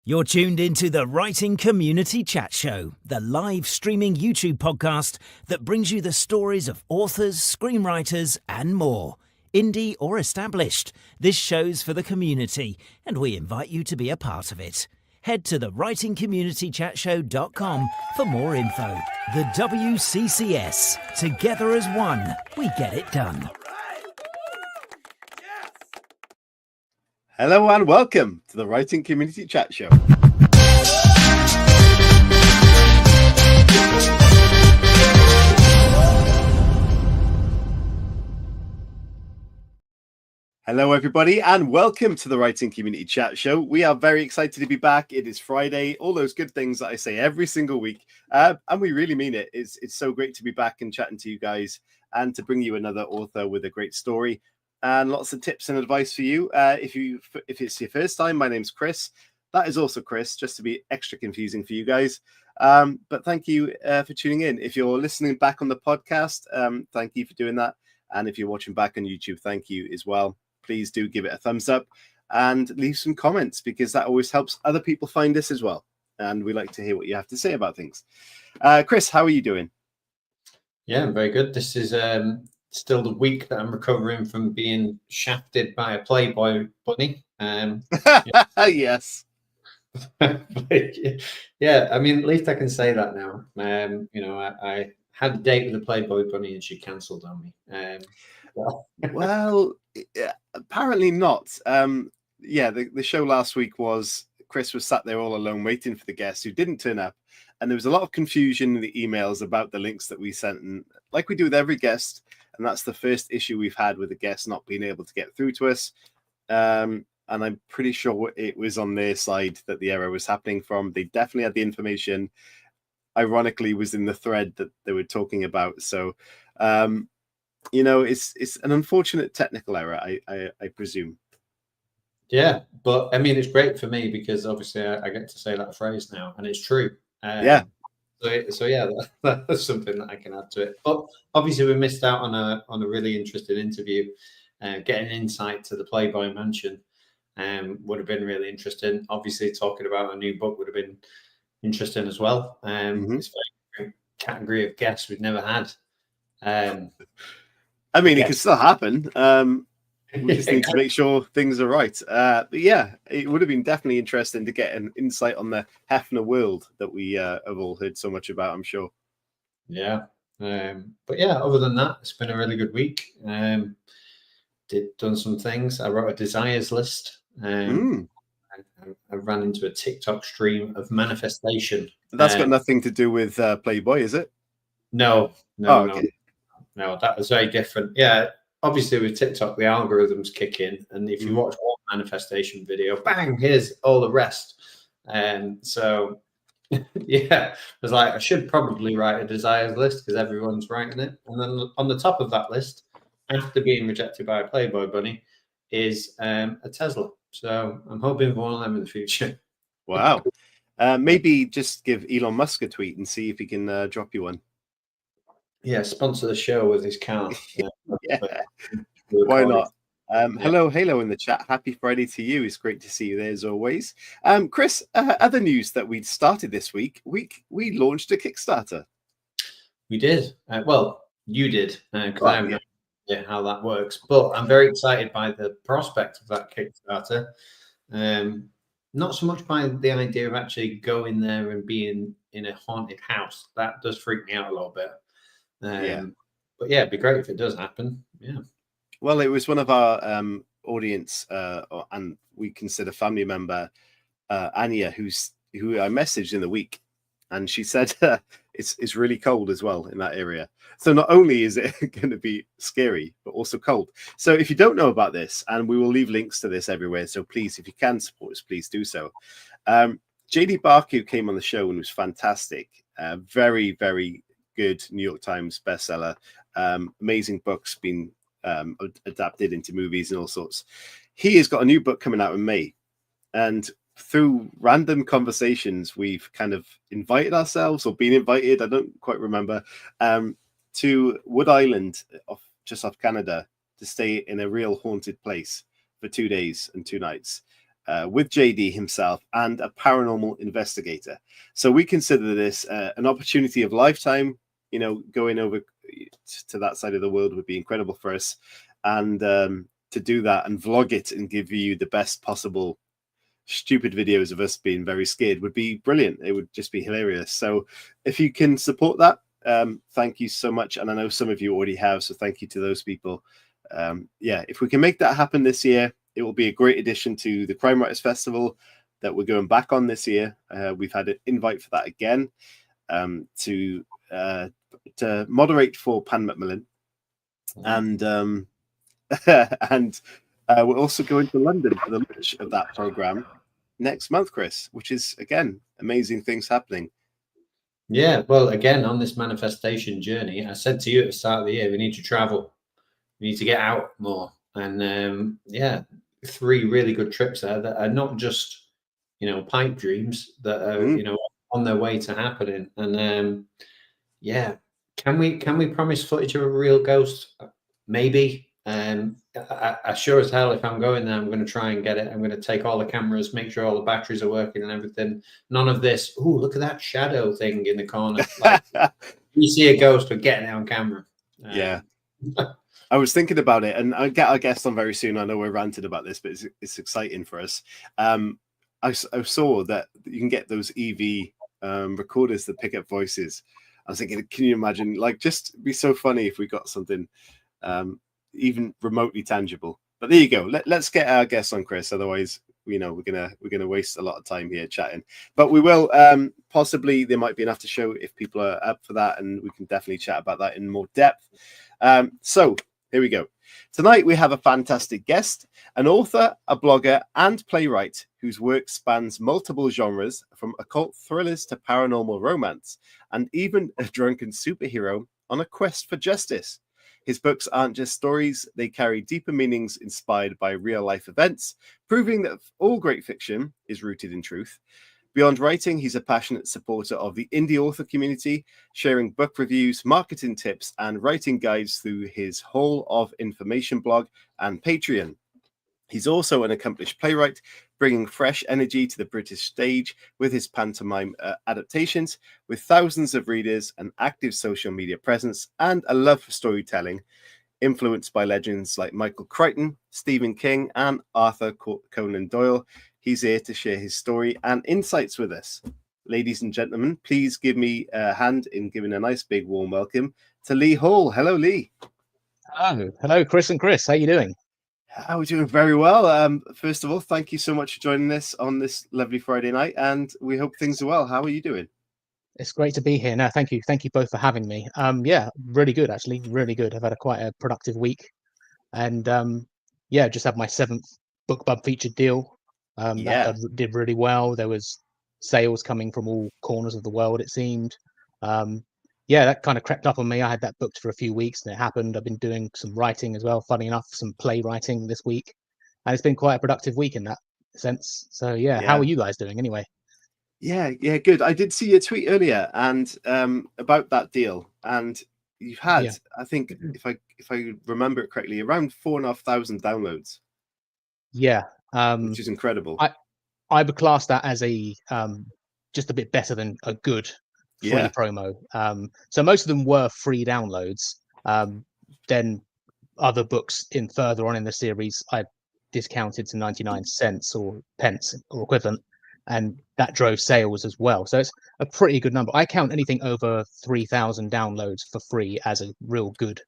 You're tuned into the Writing Community Chat Show, the live streaming YouTube podcast that brings you the stories of authors, screenwriters, and more. Indie or established, this show's for the community, and we invite you to be a part of it. Head to the writingcommunitychatshow.com for more info. The WCCS. Together as one, we get it done. Hello and welcome to the Writing Community Chat Show. Hello everybody and welcome to the Writing Community Chat Show. We are very excited to be back. It is Friday, all those good things that I say every single week, and we really mean it. It's so great to be back and chatting to you guys and to bring you another author with a great story and lots of tips and advice for you. If it's your first time, my name's Chris. That is also Chris, just to be extra confusing for you guys. But thank you for tuning in. If you're listening back on the podcast, thank you for doing that. And if you're watching back on YouTube, thank you as well. Please do give it a thumbs up and leave some comments because that always helps other people find us as well. And we like to hear what you have to say about things. Chris, how are you doing? Yeah, I'm very good. This is still the week that I'm recovering from being shafted by a Playboy bunny. Yes. Yeah, I mean, at least I can say that now. I had a date with a Playboy bunny and she cancelled on me. Well, apparently not. The show last week was Chris was sat there all alone waiting for the guest who didn't turn up. And there was a lot of confusion in the emails about the links that we sent. And like we do with every guest, and that's the first issue we've had with the guest not being able to get through to us. And I'm pretty sure it was on their side that the error was happening from. They definitely had the information. Ironically, was in the thread that they were talking about. So, it's an unfortunate technical error, I presume. Yeah, but I mean, it's great for me because obviously I get to say that phrase now, and it's true. So yeah, that's something that I can add to it. But obviously, we missed out on a really interesting interview. Getting insight to the Playboy Mansion would have been really interesting. Obviously, talking about a new book would have been interesting as well. It's a very category of guests we've never had. I mean, it could still happen. We just need to make sure things are right. But yeah, it would have been definitely interesting to get an insight on the Hefner world that we have all heard so much about, I'm sure. Yeah. But yeah, other than that, it's been a really good week. Done some things. I wrote a desires list. I ran into a TikTok stream of manifestation. That's got nothing to do with Playboy, is it? No. Okay. No, that was very different. Yeah. Obviously, with TikTok, the algorithms kick in, and if you watch one manifestation video, bang, here's all the rest. So, yeah, I was like, I should probably write a desires list because everyone's writing it. And then on the top of that list, after being rejected by a Playboy bunny, is a Tesla. So I'm hoping for one of them in the future. Wow. Maybe just give Elon Musk a tweet and see if he can drop you one. Yeah, sponsor the show with his car. Yeah. Why not? Hello, Halo in the chat. Happy Friday to you. It's great to see you there as always. Chris, other news that we started this week, we launched a Kickstarter. We did. Well, you did, because I have no idea how that works. But I'm very excited by the prospect of that Kickstarter. Not so much by the idea of actually going there and being in a haunted house. That does freak me out a little bit. But yeah, it'd be great if it does happen. Yeah. Well, it was one of our audience, and we consider family member, Anya, who I messaged in the week, and she said it's really cold as well in that area. So not only is it going to be scary, but also cold. So if you don't know about this, and we will leave links to this everywhere, so please, if you can support us, please do so. JD Barker came on the show and was fantastic. Very, very good New York Times bestseller. Amazing books been adapted into movies and all sorts. He has got a new book coming out in May, and through random conversations, we've kind of invited ourselves or been invited, I don't quite remember, to Wood Island, just off Canada, to stay in a real haunted place for 2 days and 2 nights. with JD himself and a paranormal investigator. So we consider this an opportunity of lifetime. You know, going over to that side of the world would be incredible for us. And to do that and vlog it and give you the best possible stupid videos of us being very scared would be brilliant. It would just be hilarious. So if you can support that, thank you so much. And I know some of you already have, so thank you to those people. Yeah, if we can make that happen this year, it will be a great addition to the Crime Writers Festival that we're going back on this year. We've had an invite for that again, to moderate for Pan Macmillan. And and we're also going to London for the launch of that program next month, Chris, which is, again, amazing things happening. Yeah, well, again, on this manifestation journey, I said to you at the start of the year, we need to travel. We need to get out more. And yeah, 3 really good trips there that are not just, you know, pipe dreams, that are, you know, on their way to happening. And yeah, can we promise footage of a real ghost? Maybe. I sure as hell, if I'm going there, I'm going to try and get it. I'm going to take all the cameras, make sure all the batteries are working and everything. None of this, oh, look at that shadow thing in the corner. Like, you see a ghost, we're getting it on camera. Yeah. I was thinking about it, and I'll get our guest on very soon. I know we're ranted about this, but it's exciting for us. I saw that you can get those EV recorders that pick up voices. I was thinking, can you imagine? Like, just be so funny if we got something even remotely tangible. But there you go. Let's get our guest on, Chris. Otherwise, you know, we're gonna waste a lot of time here chatting. But we will possibly, there might be an after show if people are up for that, and we can definitely chat about that in more depth. So here we go. Tonight we have a fantastic guest, an author, a blogger, and playwright whose work spans multiple genres, from occult thrillers to paranormal romance, and even a drunken superhero on a quest for justice. His books aren't just stories, they carry deeper meanings inspired by real-life events, proving that all great fiction is rooted in truth. Beyond writing, he's a passionate supporter of the indie author community, sharing book reviews, marketing tips, and writing guides through his Hall of Information blog and Patreon. He's also an accomplished playwright, bringing fresh energy to the British stage with his pantomime adaptations, with thousands of readers, an active social media presence, and a love for storytelling, influenced by legends like Michael Crichton, Stephen King, and Arthur Conan Doyle. He's here to share his story and insights with us. Ladies and gentlemen, please give me a hand in giving a nice big warm welcome to Lee Hall. Hello, Lee. Hello, Chris and Chris. How you doing? We're doing very well. First of all, thank you so much for joining us on this lovely Friday night, and we hope things are well. How are you doing? It's great to be here. No, thank you. Thank you both for having me. Yeah, really good, actually. Really good. I've had quite a productive week. And yeah, just had my 7th BookBub featured deal. That did really well. There was sales coming from all corners of the world, it seemed. Yeah, that kind of crept up on me. I had that booked for a few weeks and it happened. I've been doing some writing as well, funny enough, some playwriting this week. And it's been quite a productive week in that sense. So yeah, how are you guys doing anyway? Yeah, good. I did see your tweet earlier and about that deal. And you've had, I think, if I remember it correctly, around 4,500 downloads. Yeah. Which is incredible. I would class that as a just a bit better than a good free promo. So most of them were free downloads. Then other books in further on in the series I discounted to 99 cents or pence or equivalent, and that drove sales as well. So it's a pretty good number. I count anything over 3,000 downloads for free as a real good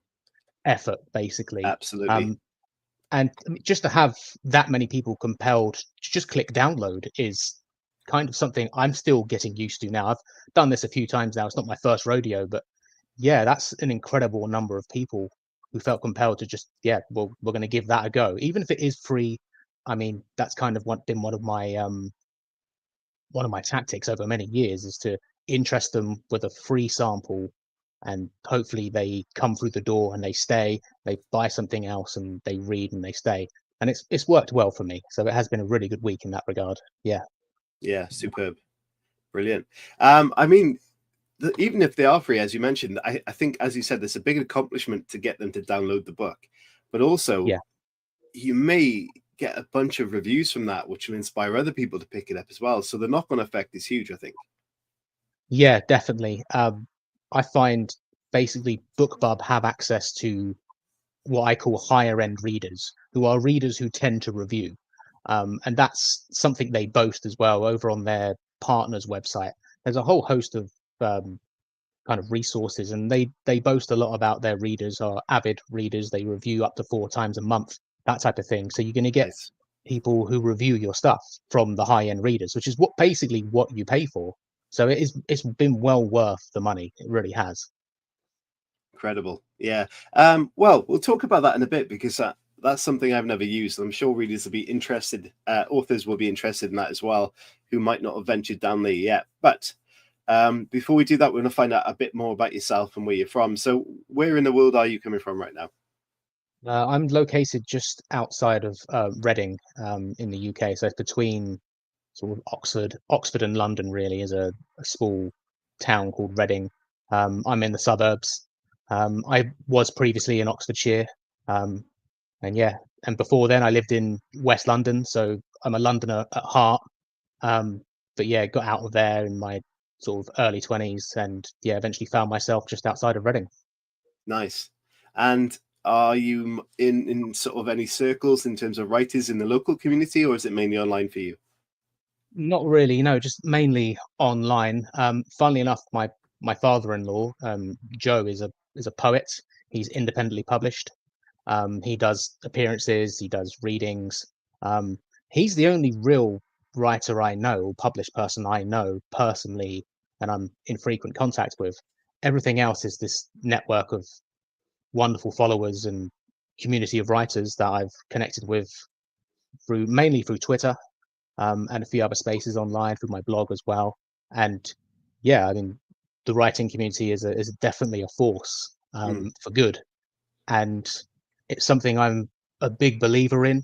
effort, basically. Absolutely. And just to have that many people compelled to just click download is kind of something I'm still getting used to now. I've done this a few times now. It's not my first rodeo, but yeah, that's an incredible number of people who felt compelled to just, well, we're going to give that a go. Even if it is free, I mean, that's kind of been one of my tactics over many years, is to interest them with a free sample, and hopefully they come through the door and they stay, they buy something else and they read and they stay. And it's worked well for me. So it has been a really good week in that regard. Yeah, superb. Brilliant. I mean, even if they are free, as you mentioned, I think, as you said, there's a big accomplishment to get them to download the book, but also you may get a bunch of reviews from that, which will inspire other people to pick it up as well. So the knock-on effect is huge, I think. Yeah, definitely. I find basically BookBub have access to what I call higher end readers, who are readers who tend to review. And that's something they boast as well over on their partners website. There's a whole host of kind of resources, and they boast a lot about their readers are avid readers. They review up to 4 times a month, that type of thing. So you're going to get Nice. people who review your stuff from the high end readers, which is basically what you pay for. So it's been well worth the money. It really has. Incredible. Yeah. Well, we'll talk about that in a bit, because that's something I've never used. I'm sure readers will be interested. Authors will be interested in that as well, who might not have ventured down there yet. But before we do that, we're going to find out a bit more about yourself and where you're from. So where in the world are you coming from right now? I'm located just outside of Reading in the UK. So it's between sort of Oxford and London, really, is a small town called Reading. I'm in the suburbs. I was previously in Oxfordshire. And yeah, and before then I lived in West London. So I'm a Londoner at heart. But yeah, got out of there in my sort of early 20s, and yeah, eventually found myself just outside of Reading. Nice. And are you in sort of any circles in terms of writers in the local community, or is it mainly online for you? Not really, no, just mainly online. Funnily enough, my father-in-law, Joe, is a poet. He's independently published. He does appearances, he does readings. He's the only real writer I know, or published person I know personally, and I'm in frequent contact with. Everything else is this network of wonderful followers and community of writers that I've connected with mainly through Twitter, and a few other spaces online, through my blog as well. And yeah, I mean, the writing community is definitely a force for good, and it's something I'm a big believer in.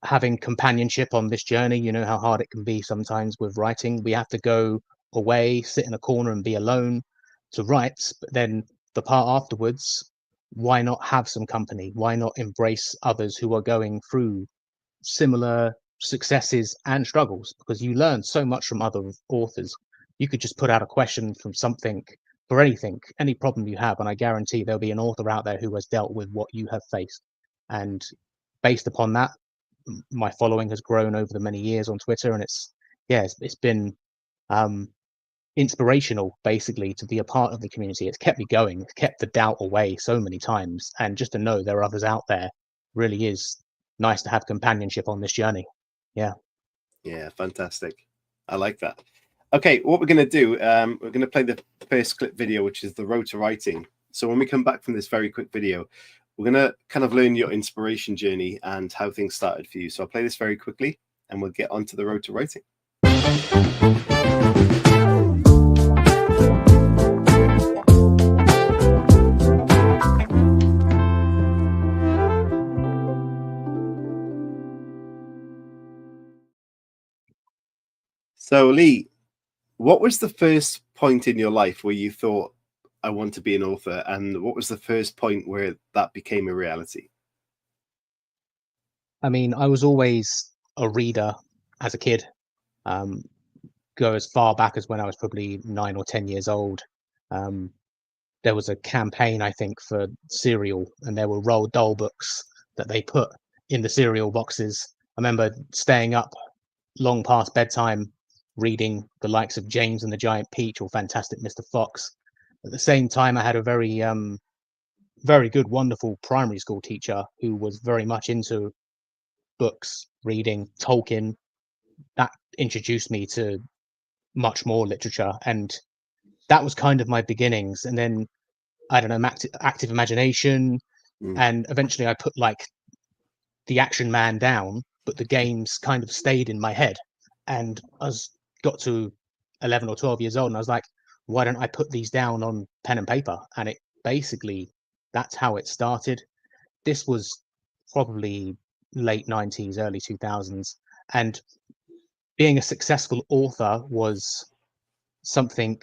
Having companionship on this journey, you know how hard it can be sometimes with writing. We have to go away, sit in a corner and be alone to write, but then the part afterwards, why not have some company? Why not embrace others who are going through similar successes and struggles? Because you learn so much from other authors. You could just put out a question from something, for anything, any problem you have, and I guarantee there'll be an author out there who has dealt with what you have faced. And based upon that, my following has grown over the many years on Twitter, and it's been inspirational, basically, to be a part of the community. It's kept me going. It's kept the doubt away so many times, and just to know there are others out there really is nice to have companionship on this journey. Yeah Fantastic. I like that. Okay, what we're going to do, we're going to play the first clip video, which is the road to writing. So when we come back from this very quick video, we're going to kind of learn your inspiration journey and how things started for you. So I'll play this very quickly and we'll get on to the road to writing. So Lee, what was the first point in your life where you thought, I want to be an author? And what was the first point where that became a reality? I mean, I was always a reader as a kid. Go as far back as when I was probably 9 or 10 years old. There was a campaign, I think, for cereal, and there were Roald Dahl books that they put in the cereal boxes. I remember staying up long past bedtime reading the likes of James and the Giant Peach or Fantastic Mr. Fox. At the same time, I had a very good, wonderful primary school teacher who was very much into books, reading, Tolkien. That introduced me to much more literature, and that was kind of my beginnings. And then, I don't know, active imagination, and eventually I put like the Action Man down, but the games kind of stayed in my head. And got to 11 or 12 years old, and I was like, why don't I put these down on pen and paper? And it basically, that's how it started. This was probably late 90s, early 2000s. And being a successful author was something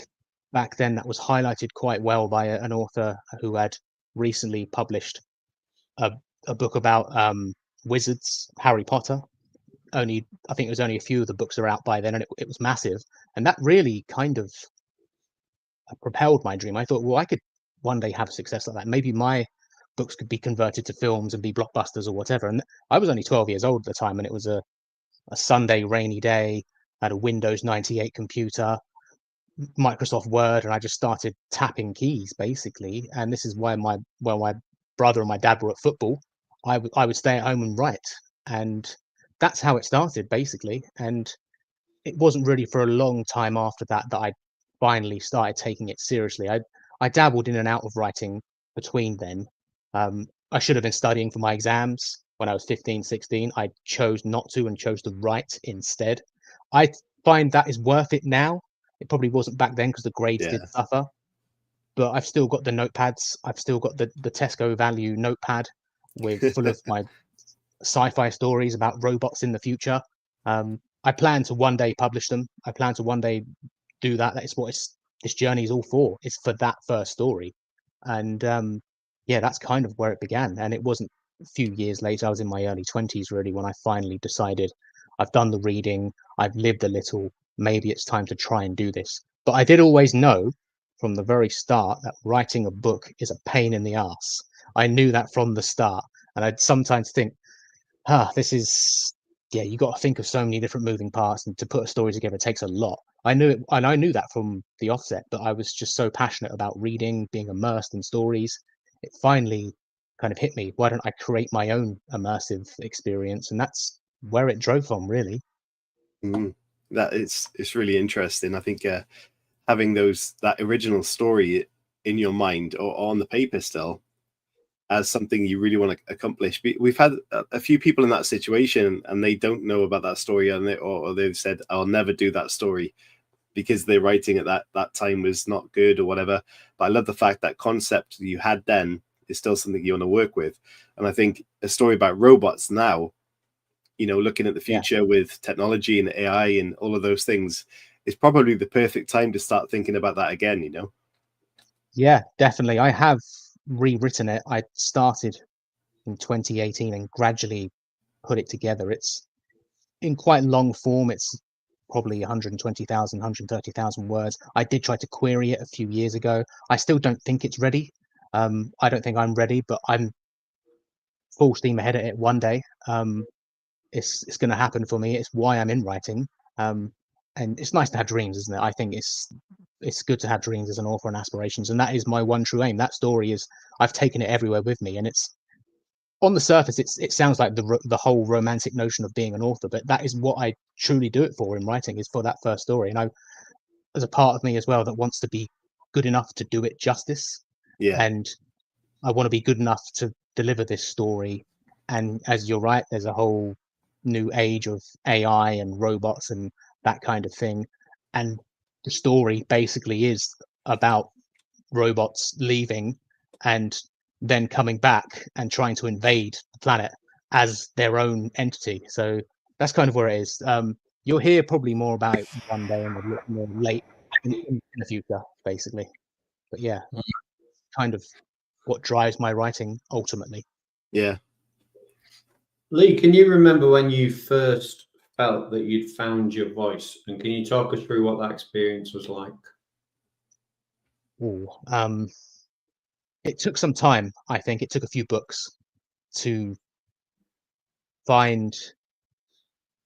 back then that was highlighted quite well by an author who had recently published a book about Wizards, Harry Potter. I think it was only a few of the books are out by then, and it was massive. And that really kind of propelled my dream. I thought, well, I could one day have success like that. Maybe my books could be converted to films and be blockbusters or whatever. And I was only 12 years old at the time, and it was a Sunday rainy day. I had a Windows 98 computer, Microsoft Word, and I just started tapping keys basically. And this is why my brother and my dad were at football. I would stay at home and write, and that's how it started basically. And it wasn't really for a long time after that I finally started taking it seriously. I dabbled in and out of writing between then. I should have been studying for my exams when I was 15, 16. I chose not to and chose to write instead. I find that is worth it now. It probably wasn't back then because the grades did suffer. But I've still got the notepads. I've still got the Tesco Value notepad full of my sci-fi stories about robots in the future. I plan to one day publish them. I plan to one day do that. That is what this journey is all for. It's for that first story. And yeah, that's kind of where it began. And it wasn't a few years later, I was in my early 20s really, when I finally decided I've done the reading, I've lived a little, maybe it's time to try and do this. But I did always know from the very start that writing a book is a pain in the ass. I knew that from the start. And I'd sometimes think, this is, yeah, you got to think of so many different moving parts, and to put a story together takes a lot. I knew it, and I knew that from the offset, but I was just so passionate about reading, being immersed in stories. It finally kind of hit me. Why don't I create my own immersive experience? And that's where it drove from, really. That it's really interesting. I think having that original story in your mind or on the paper still as something you really want to accomplish. We've had a few people in that situation, and they don't know about that story, or they've said, "I'll never do that story," because their writing at that time was not good or whatever. But I love the fact that concept you had then is still something you want to work with. And I think a story about robots now, looking at the future with technology and AI and all of those things, is probably the perfect time to start thinking about that again, Yeah, definitely. I have rewritten it. I started in 2018 and gradually put it together. It's in quite long form. It's probably 120,000, 130,000 words. I did try to query it a few years ago. I still don't think it's ready. I don't think I'm ready, but I'm full steam ahead at it one day. It's going to happen for me. It's why I'm in writing. And it's nice to have dreams, isn't it? I think it's good to have dreams as an author and aspirations, and that is my one true aim. That story is, I've taken it everywhere with me, and it's on the surface it sounds like the whole romantic notion of being an author, but that is what I truly do it for in writing, is for that first story. And there's a part of me as well that wants to be good enough to do it justice. And I want to be good enough to deliver this story. And as you're right, there's a whole new age of AI and robots and that kind of thing, and the story basically is about robots leaving and then coming back and trying to invade the planet as their own entity. So that's kind of where it is. You'll hear probably more about it one day and a little more late in the future, basically. But yeah, kind of what drives my writing ultimately. Yeah. Lee, can you remember when you first felt that you'd found your voice, and can you talk us through what that experience was like? It took some time. I think it took a few books to find,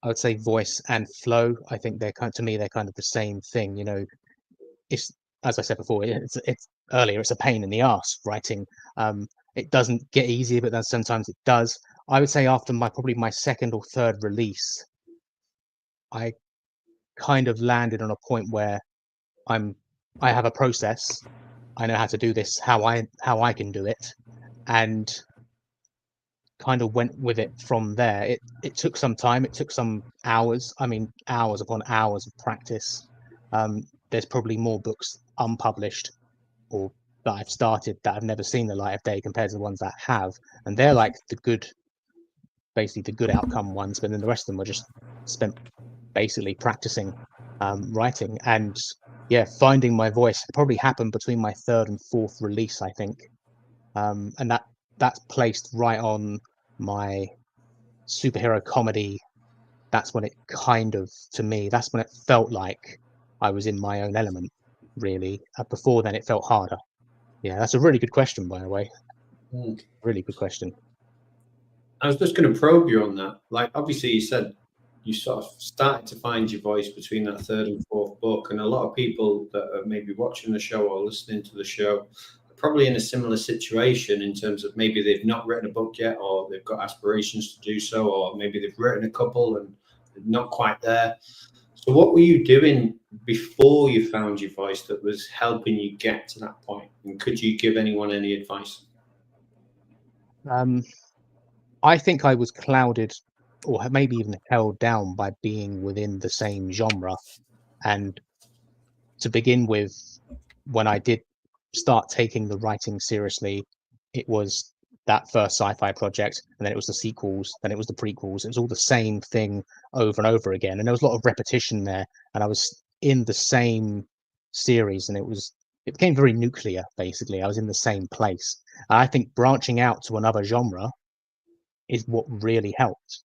I would say, voice and flow. I think they're kind of the same thing. It's, as I said before, it's earlier, it's a pain in the ass writing. It doesn't get easier, but then sometimes it does. I would say after probably my second or third release, I kind of landed on a point where I have a process. I know how to do this, how I can do it, and kind of went with it from there. It took some time. It took some hours. I mean, hours upon hours of practice. There's probably more books unpublished or that I've started that have never seen the light of day compared to the ones that have, and they're like basically the good outcome ones. But then the rest of them were just spent basically practicing writing. And yeah, finding my voice probably happened between my third and fourth release, I think. And that's placed right on my superhero comedy, that's when it kind of, to me, that's when it felt like I was in my own element, really. Before then, it felt harder. Yeah, that's a really good question, by the way. Really good question. I was just going to probe you on that. Like, obviously, you said you sort of started to find your voice between that third and fourth book, and a lot of people that are maybe watching the show or listening to the show are probably in a similar situation in terms of maybe they've not written a book yet, or they've got aspirations to do so, or maybe they've written a couple and they're not quite there. So what were you doing before you found your voice that was helping you get to that point? And could you give anyone any advice? I think I was clouded, or maybe even held down, by being within the same genre. And to begin with, when I did start taking the writing seriously, it was that first sci-fi project, and then it was the sequels, then it was the prequels. It was all the same thing over and over again, and there was a lot of repetition there, and I was in the same series, and it became very nuclear. Basically, I was in the same place. And I think branching out to another genre is what really helped.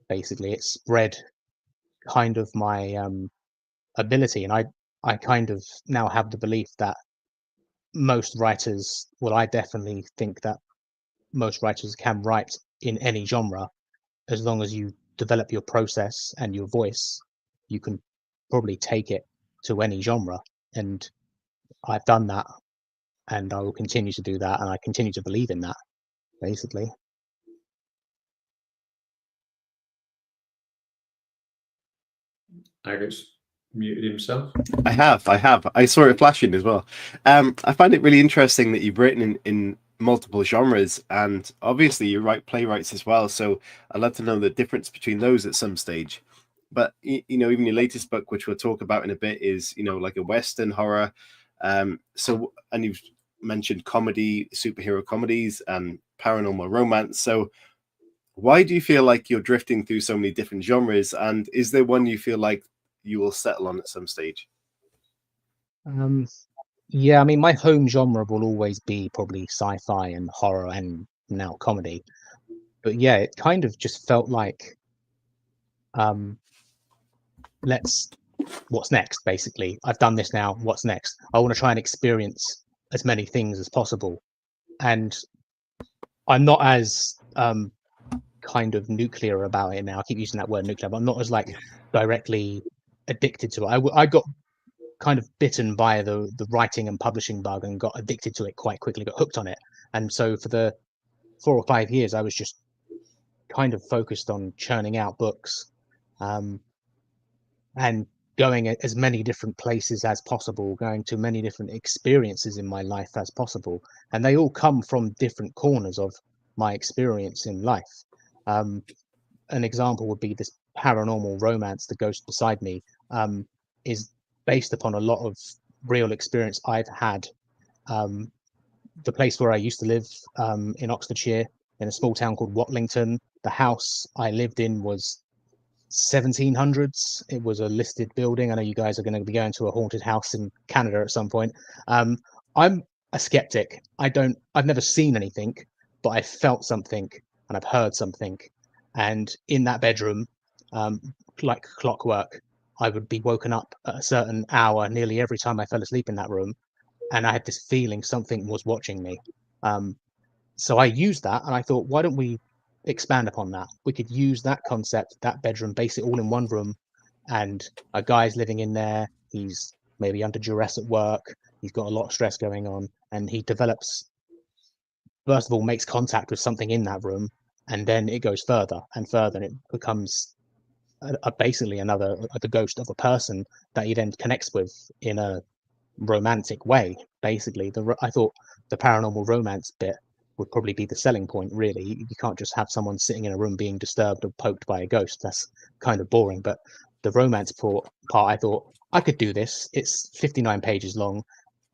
Basically, it spread kind of my ability, and I kind of now have the belief that most writers, well, I definitely think that most writers can write in any genre. As long as you develop your process and your voice, you can probably take it to any genre. And I've done that, and I will continue to do that, and I continue to believe in that, basically. Agus muted himself. I have. I saw it flashing as well. I find it really interesting that you've written in multiple genres, and obviously you write playwrights as well. So I'd love to know the difference between those at some stage. But you know, even your latest book, which we'll talk about in a bit, is like a Western horror. So, and you've mentioned comedy, superhero comedies, and paranormal romance. So, why do you feel like you're drifting through so many different genres? And is there one you feel like you will settle on at some stage? Yeah, I mean, my home genre will always be probably sci-fi and horror and now comedy. But yeah, it kind of just felt like, what's next, basically. I've done this now, what's next? I want to try and experience as many things as possible. And I'm not as kind of nuclear about it now. I keep using that word nuclear, but I'm not as like directly addicted to it. I got kind of bitten by the writing and publishing bug and got addicted to it quite quickly, got hooked on it. And so for the 4 or 5 years, I was just kind of focused on churning out books, and going as many different places as possible, going to many different experiences in my life as possible. And they all come from different corners of my experience in life. An example would be this paranormal romance, The Ghost Beside Me, is based upon a lot of real experience I've had. The place where I used to live, in Oxfordshire, in a small town called Watlington, the house I lived in was 1700s. It was a listed building. I know you guys are going to be going to a haunted house in Canada at some point. I'm a skeptic. I've never seen anything, but I felt something and I've heard something. And in that bedroom, like clockwork, I would be woken up at a certain hour nearly every time I fell asleep in that room. And I had this feeling something was watching me. So I used that, and I thought, why don't we expand upon that? We could use that concept, that bedroom, base it all in one room, and a guy's living in there. He's maybe under duress at work. He's got a lot of stress going on, and he develops, first of all, makes contact with something in that room, and then it goes further and further, and it becomes basically the ghost of a person that he then connects with in a romantic way. Basically, I thought the paranormal romance bit would probably be the selling point. Really, you can't just have someone sitting in a room being disturbed or poked by a ghost. That's kind of boring. But the romance part, I thought I could do this. It's 59 pages long.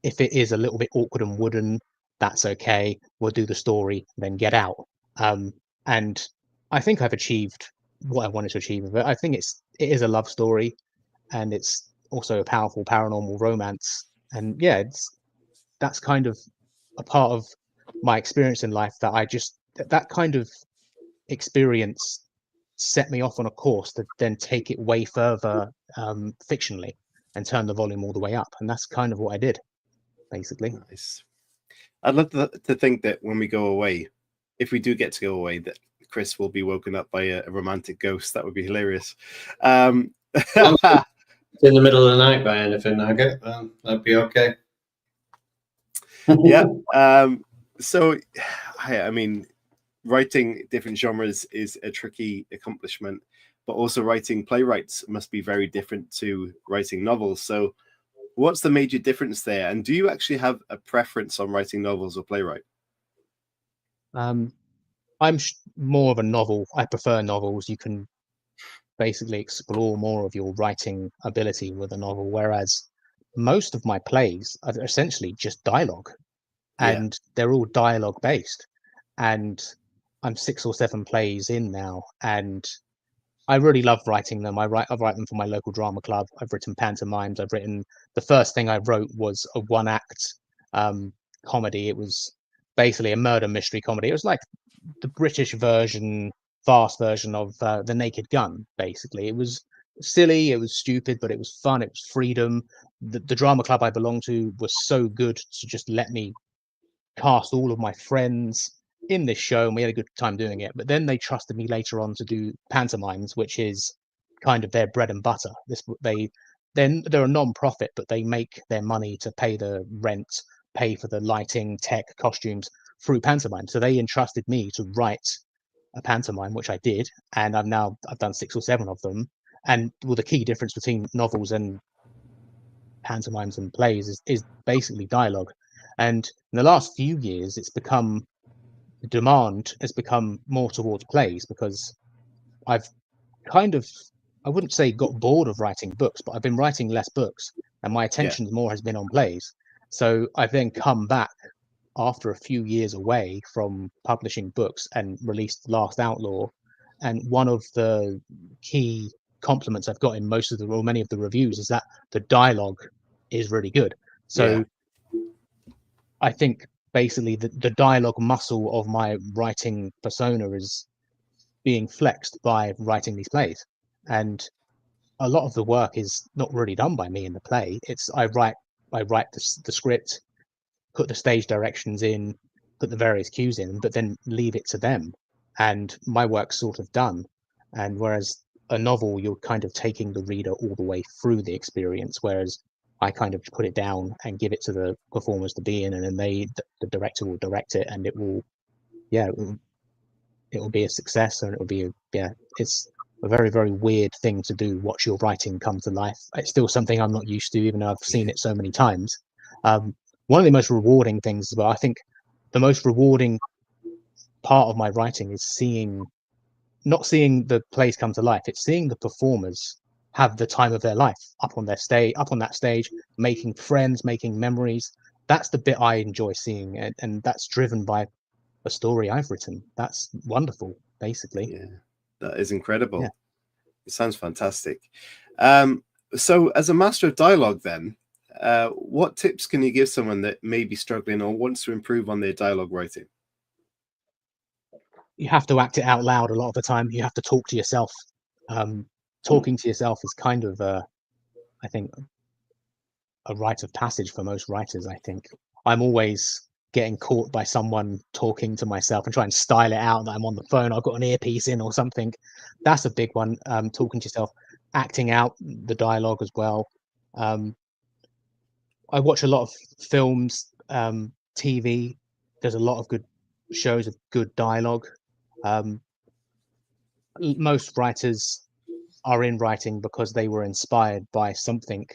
If it is a little bit awkward and wooden, that's okay. We'll do the story, then get out. And I think I've achieved what I wanted to achieve with it. I think it is a love story, and it's also a powerful paranormal romance. And yeah, that's kind of a part of my experience in life that that kind of experience set me off on a course to then take it way further fictionally and turn the volume all the way up. And that's kind of what I did, basically. Nice. I'd love to think that when we go away, if we do get to go away, that Chris will be woken up by a romantic ghost. That would be hilarious. In the middle of the night by anything, that'd be okay. Yeah. So, I mean, writing different genres is a tricky accomplishment, but also writing playwrights must be very different to writing novels. So what's the major difference there? And do you actually have a preference on writing novels or playwright? I'm more of a novel. I prefer novels. You can basically explore more of your writing ability with a novel, whereas most of my plays are essentially just dialogue, and they're all dialogue based. And I'm 6 or 7 plays in now, and I really love writing them. I write them for my local drama club. I've written pantomimes. The first thing I wrote was a 1-act comedy. It was basically a murder mystery comedy. It was like the British version, fast version of The Naked Gun, basically. It was silly, it was stupid, but it was fun, it was freedom. The drama club I belonged to was so good to just let me cast all of my friends in this show, and we had a good time doing it. But then they trusted me later on to do pantomimes, which is kind of their bread and butter. They're a non-profit, but they make their money to pay the rent, pay for the lighting, tech, costumes through pantomime. So they entrusted me to write a pantomime, which I did, and I've done 6 or 7 of them. And well, the key difference between novels and pantomimes and plays is basically dialogue. And in the last few years, the demand has become more towards plays, because I've kind of, I wouldn't say got bored of writing books, but I've been writing less books, and my attention more has been on plays. So I've then come back after a few years away from publishing books and released Last Outlaw. And one of the key compliments I've got in many of the reviews is that the dialogue is really good. So I think basically the dialogue muscle of my writing persona is being flexed by writing these plays. And a lot of the work is not really done by me in the play. I write the script, put the stage directions in, put the various cues in, but then leave it to them, and my work's sort of done. And whereas a novel, you're kind of taking the reader all the way through the experience, whereas I kind of put it down and give it to the performers to be in, and then the director will direct it, and it will be a success, and it will be it's a very, very weird thing to do, watch your writing come to life. It's still something I'm not used to, even though I've seen it so many times. One of the most rewarding things, I think the most rewarding part of my writing is not seeing the plays come to life. It's seeing the performers have the time of their life up on that stage, making friends, making memories. That's the bit I enjoy seeing, and that's driven by a story I've written. That's wonderful, basically. Yeah, that is incredible. Yeah. It sounds fantastic. So as a master of dialogue then, what tips can you give someone that may be struggling or wants to improve on their dialogue writing? You have to act it out loud a lot of the time. You have to talk to yourself. Talking to yourself is kind of, I think, a rite of passage for most writers. I think I'm always getting caught by someone talking to myself and trying to style it out that I'm on the phone, I've got an earpiece in or something. That's a big one. Talking to yourself, acting out the dialogue as well. I watch a lot of films, TV. There's a lot of good shows of good dialogue. Most writers are in writing because they were inspired by something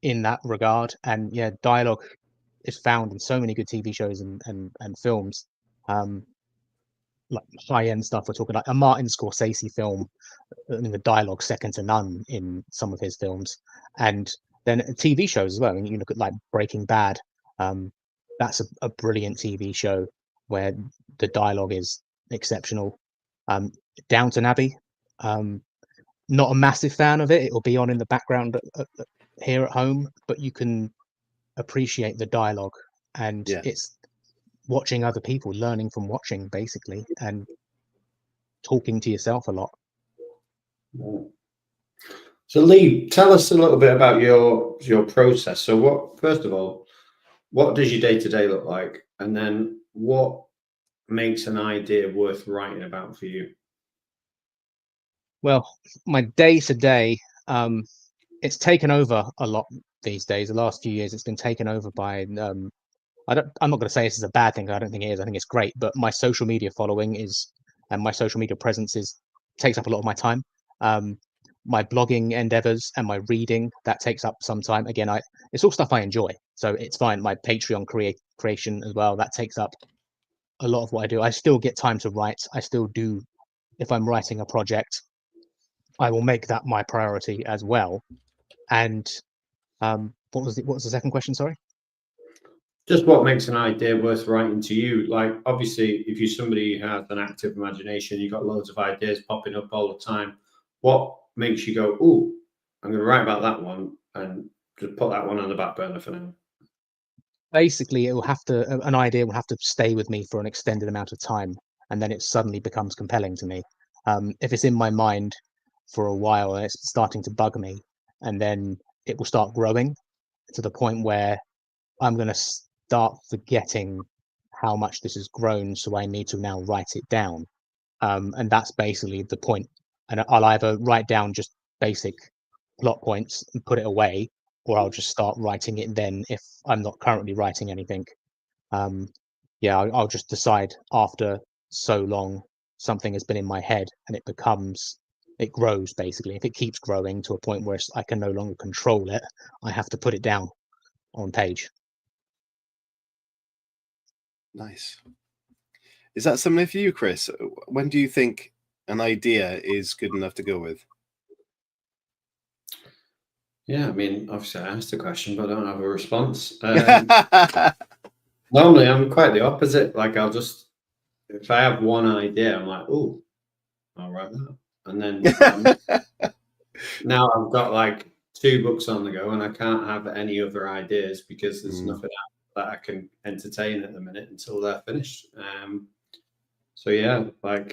in that regard. And yeah, dialogue is found in so many good TV shows and films. Like high-end stuff, we're talking like a Martin Scorsese film. I mean, the dialogue second to none in some of his films. And then TV shows as well. I mean, you look at like Breaking Bad. That's a brilliant TV show where the dialogue is exceptional. Downton Abbey. Not a massive fan of it. It'll be on in the background here at home, but you can appreciate the dialogue, and it's watching other people, learning from watching, basically. And talking to yourself a lot. So Lee, tell us a little bit about your process. So first of all, what does your day-to-day look like? And then what makes an idea worth writing about for you? Well, my day-to-day, it's taken over a lot these days. The last few years, it's been taken over by I'm not going to say this is a bad thing. I don't think it is. I think it's great. But my social media following and my social media presence takes up a lot of my time. My blogging endeavors and my reading, that takes up some time. Again, it's all stuff I enjoy, so it's fine. My Patreon creation as well, that takes up a lot of what I do. I still get time to write. I still do. If I'm writing a project, I will make that my priority as well. And what was the second question? Sorry. Just what makes an idea worth writing to you? Like, obviously, if you're somebody who has an active imagination, you've got loads of ideas popping up all the time. What makes you go, oh, I'm going to write about that one and just put that one on the back burner for now? Basically, an idea will have to stay with me for an extended amount of time, and then it suddenly becomes compelling to me. If it's in my mind for a while and it's starting to bug me, and then it will start growing to the point where I'm going to start forgetting how much this has grown, so I need to now write it down. And that's basically the point. And I'll either write down just basic plot points and put it away, or I'll just start writing it then if I'm not currently writing anything. I'll just decide after so long something has been in my head and it grows basically. If it keeps growing to a point where I can no longer control it, I have to put it down on page. Nice. Is that similar for you, Chris? When do you think an idea is good enough to go with? Yeah, I mean, obviously I asked the question, but I don't have a response. Normally I'm quite the opposite. Like if I have one idea, I'm like, oh, I'll write that. And then now I've got like 2 books on the go and I can't have any other ideas because there's nothing that I can entertain at the minute until they're finished. So yeah, I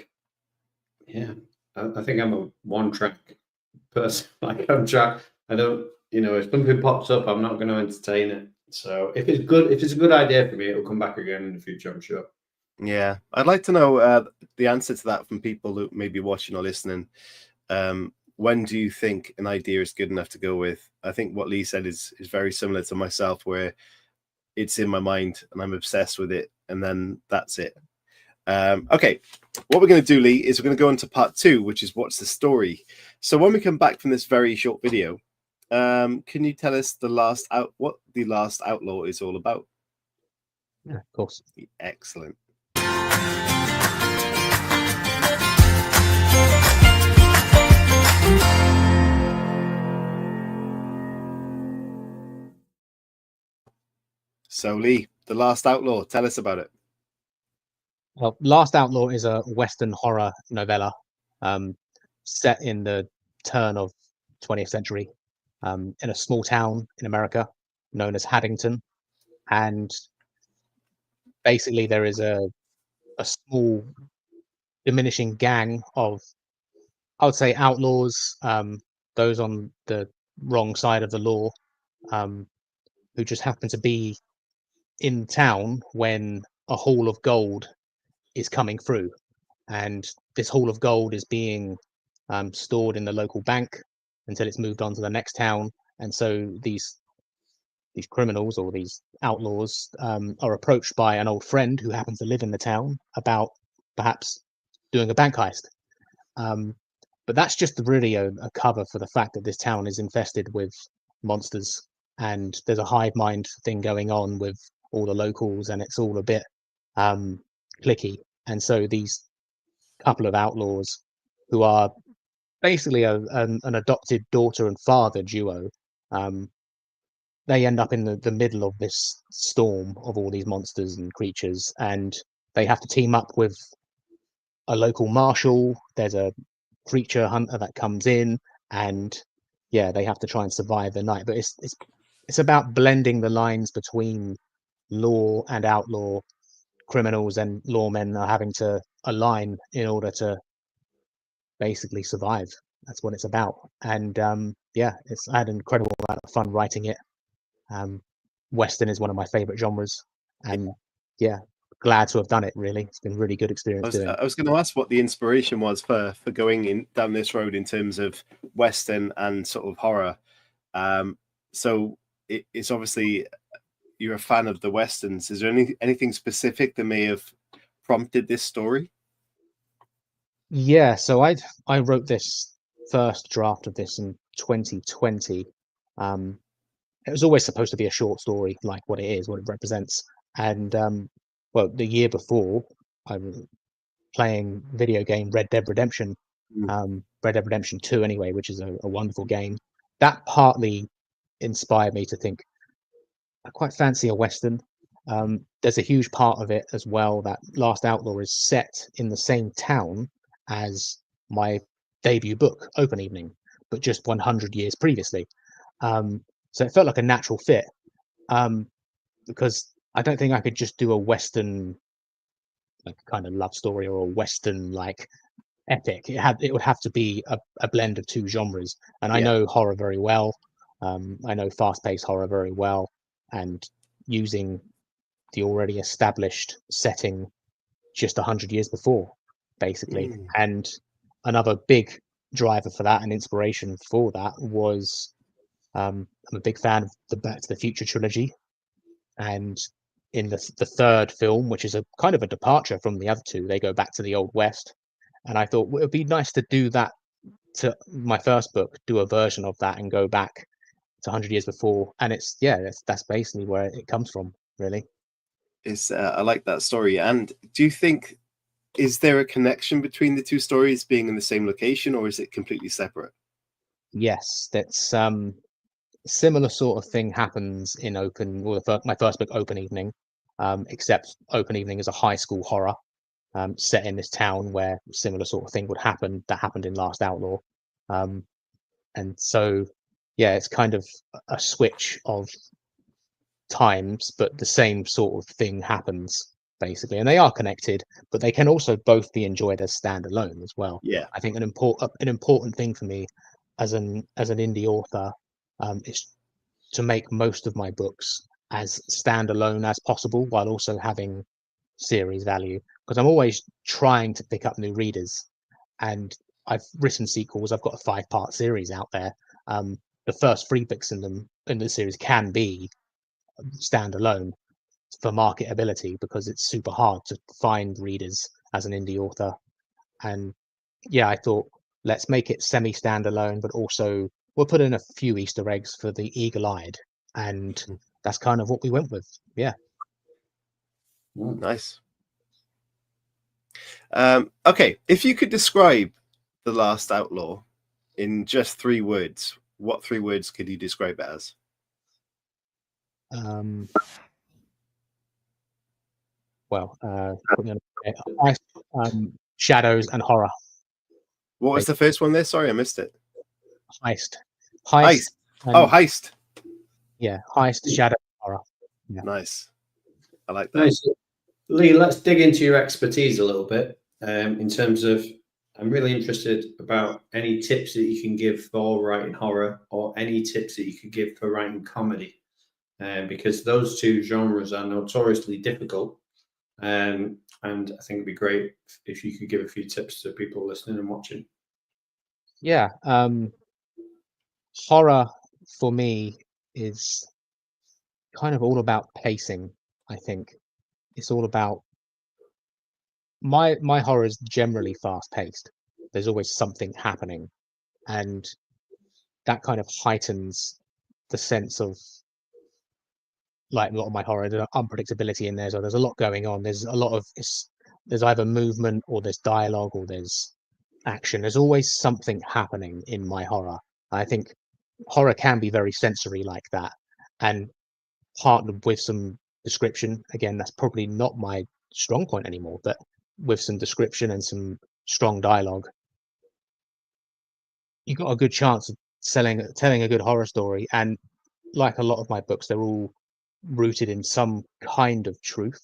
think I'm a one-track person. Like I don't, if something pops up, I'm not going to entertain it. So if it's a good idea for me, it'll come back again in the future, I'm sure. Yeah, I'd like to know the answer to that from people who may be watching or listening. When do you think an idea is good enough to go with? I think what Lee said is very similar to myself, where it's in my mind and I'm obsessed with it, and then that's it. Okay, what we're going to do, Lee, is we're going to go into part 2, which is what's the story. So when we come back from this very short video, can you tell us what the Last Outlaw is all about? Yeah, of course. Excellent. So Lee, the Last Outlaw, tell us about it. Well, Last Outlaw is a Western horror novella set in the turn of 20th century in a small town in America known as Haddington. And basically there is a small diminishing gang of, I would say, outlaws, those on the wrong side of the law, who just happen to be in town when a haul of gold is coming through, and this haul of gold is being stored in the local bank until it's moved on to the next town. And so these criminals or these outlaws are approached by an old friend who happens to live in the town about perhaps doing a bank heist. But that's just really a cover for the fact that this town is infested with monsters, and there's a hive mind thing going on with all the locals, and it's all a bit clicky. And so these couple of outlaws, who are basically an adopted daughter and father duo, they end up in the middle of this storm of all these monsters and creatures, and they have to team up with a local marshal. There's a creature hunter that comes in, and they have to try and survive the night. But it's about blending the lines between law and outlaw. Criminals and lawmen are having to align in order to basically survive. That's what it's about. And yeah, I had an incredible amount of fun writing it. Western is one of my favorite genres, and yeah, glad to have done it. Really, it's been a really good experience doing. I was going to ask what the inspiration was for going in down this road in terms of Western and sort of horror. So it's obviously you're a fan of the Westerns. Is there anything specific that may have prompted this story? Yeah, so I wrote this first draft of this in 2020. It was always supposed to be a short story, like what it is, what it represents. And well, the year before, I was playing video game Red Dead Redemption, Red Dead Redemption 2 anyway, which is a wonderful game. That partly inspired me to think, I quite fancy a Western. There's a huge part of it as well that Last Outlaw is set in the same town as my debut book, Open Evening, but just 100 years previously. So it felt like a natural fit, because I don't think I could just do a Western like kind of love story or a Western like epic. It would have to be a blend of two genres. And I know horror very well. I know fast-paced horror very well, and using the already established setting just 100 years before, basically. And another big driver for that and inspiration for that was I'm a big fan of the Back to the Future trilogy, and in the third film, which is a kind of a departure from the other two, they go back to the Old West, and I thought, well, it would be nice to do that to my first book, do a version of that and go back to 100 years before. And that's basically where it comes from, really. I like that story. And do you think, is there a connection between the two stories being in the same location, or is it completely separate? Yes, that's similar sort of thing happens in my first book, Open Evening, except Open Evening is a high school horror set in this town where a similar sort of thing would happen that happened in Last Outlaw. And so, yeah, it's kind of a switch of times, but the same sort of thing happens basically, and they are connected, but they can also both be enjoyed as standalone as well. Yeah, I think an important thing for me as an indie author is to make most of my books as standalone as possible while also having series value, because I'm always trying to pick up new readers, and I've written sequels. I've got a 5-part series out there. The first 3 books in the series can be standalone for marketability, because it's super hard to find readers as an indie author. And yeah, I thought, let's make it semi standalone, but also we'll put in a few Easter eggs for the eagle-eyed, and that's kind of what we went with. Yeah. Nice. Okay, if you could describe The Last Outlaw in just 3 words, what 3 words could you describe it as? Shadows and horror. What was the first one there? Sorry, I missed it. Heist. Heist. Yeah, heist, shadow, horror. Yeah. Nice. I like that. Nice. Lee, let's dig into your expertise a little bit in terms of, I'm really interested about any tips that you can give for writing horror, or any tips that you could give for writing comedy, because those two genres are notoriously difficult. And I think it'd be great if you could give a few tips to people listening and watching. Yeah. Horror for me is kind of all about pacing. I think it's all about my horror is generally fast paced. There's always something happening, and that kind of heightens the sense of, like a lot of my horror, there's unpredictability in there. So there's a lot going on. There's a lot of there's either movement, or there's dialogue, or there's action. There's always something happening in my horror. I think horror can be very sensory like that, and partnered with some description. Again, that's probably not my strong point anymore, but with some description and some strong dialogue, you got a good chance of telling a good horror story. And like a lot of my books, they're all rooted in some kind of truth.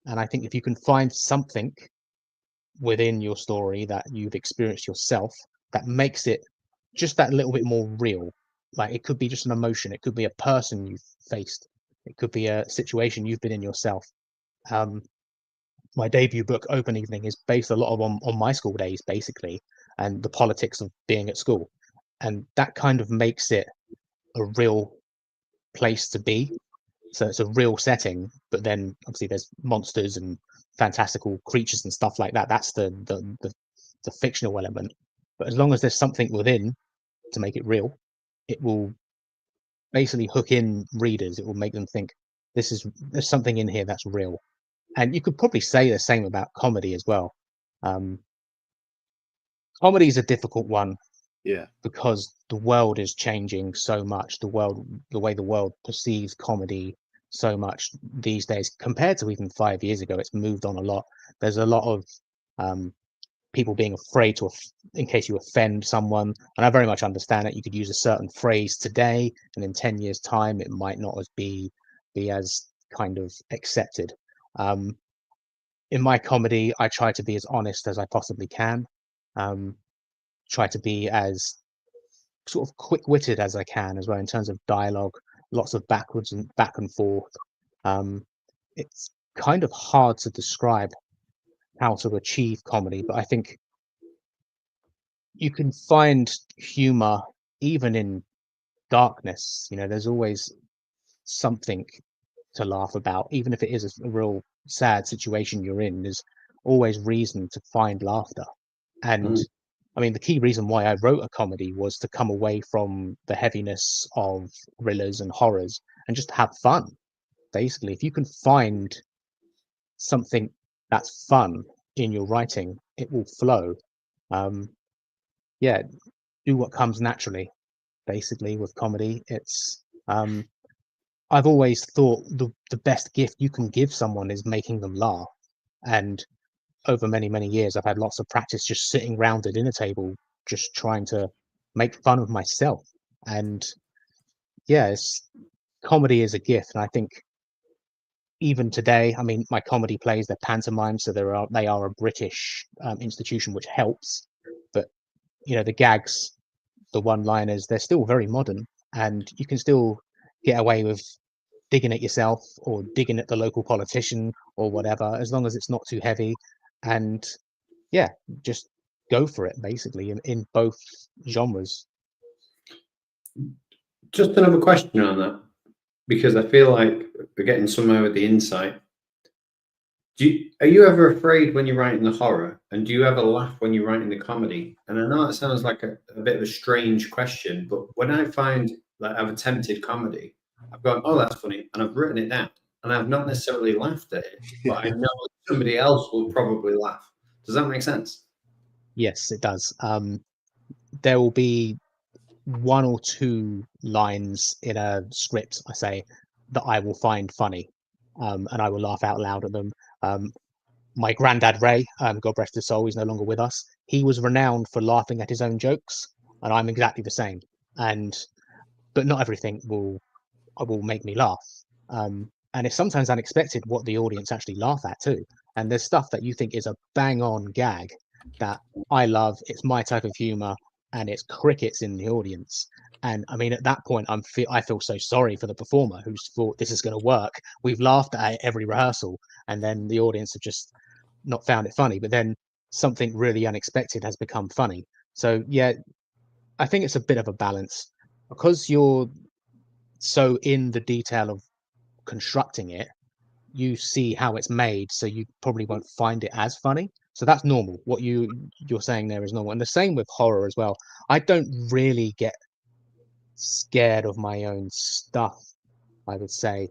And I think if you can find something within your story that you've experienced yourself that makes it just that little bit more real. Like it could be just an emotion, it could be a person you've faced, it could be a situation you've been in yourself. My debut book, Open Evening, is based a lot on my school days, basically, and the politics of being at school. And that kind of makes it a real place to be. So it's a real setting, but then obviously there's monsters and fantastical creatures and stuff like that. That's the fictional element. But as long as there's something within to make it real, it will basically hook in readers. It will make them think there's something in here that's real. And you could probably say the same about comedy as well. Comedy is a difficult one, because the world is changing so much. The way the world perceives comedy so much these days compared to even 5 years ago. It's moved on a lot. There's a lot of people being afraid in case you offend someone, and I very much understand it. You could use a certain phrase today, and in 10 years' time, it might not be as kind of accepted. In my comedy, I try to be as honest as I possibly can. Try to be as sort of quick-witted as I can as well in terms of dialogue. Lots of backwards and back and forth. It's kind of hard to describe how to achieve comedy, but I think you can find humor even in darkness. You know, there's always something to laugh about, even if it is a real sad situation you're in. There's always reason to find laughter. And I mean, the key reason why I wrote a comedy was to come away from the heaviness of thrillers and horrors and just have fun. Basically, if you can find something that's fun in your writing, it will flow. Yeah, do what comes naturally. Basically, with comedy, it's I've always thought the best gift you can give someone is making them laugh. And over many years, I've had lots of practice just sitting round a dinner table, just trying to make fun of myself. And yeah, comedy is a gift. And I think even today, I mean, my comedy plays, they're pantomimes, so they are a British institution, which helps. But you know, the gags, the one-liners, they're still very modern, and you can still get away with digging at yourself or digging at the local politician or whatever, as long as it's not too heavy. And yeah, just go for it, basically, in both genres. Just another question on that, because I feel like we're getting somewhere with the insight. Are you ever afraid when you're writing the horror, and do you ever laugh when you're writing the comedy? And I know it sounds like a bit of a strange question, but when I find that I've attempted comedy, I've gone, oh, that's funny, and I've written it down, and I've not necessarily laughed at it, but I know somebody else will probably laugh. Does that make sense? Yes, it does. There will be one or two lines in a script, I say, that I will find funny, and I will laugh out loud at them. My granddad Ray, God rest his soul, he's no longer with us. He was renowned for laughing at his own jokes, and I'm exactly the same. But not everything will make me laugh. And it's sometimes unexpected what the audience actually laugh at too. And there's stuff that you think is a bang-on gag that I love. It's my type of humor, and it's crickets in the audience. And I mean, at that point, I feel so sorry for the performer who's thought this is going to work. We've laughed at it every rehearsal, and then the audience have just not found it funny. But then something really unexpected has become funny. So yeah, I think it's a bit of a balance, because you're so in the detail of constructing it. You see how it's made, so you probably won't find it as funny. So that's normal. What you're saying there is normal, and the same with horror as well. I don't really get scared of my own stuff, I would say.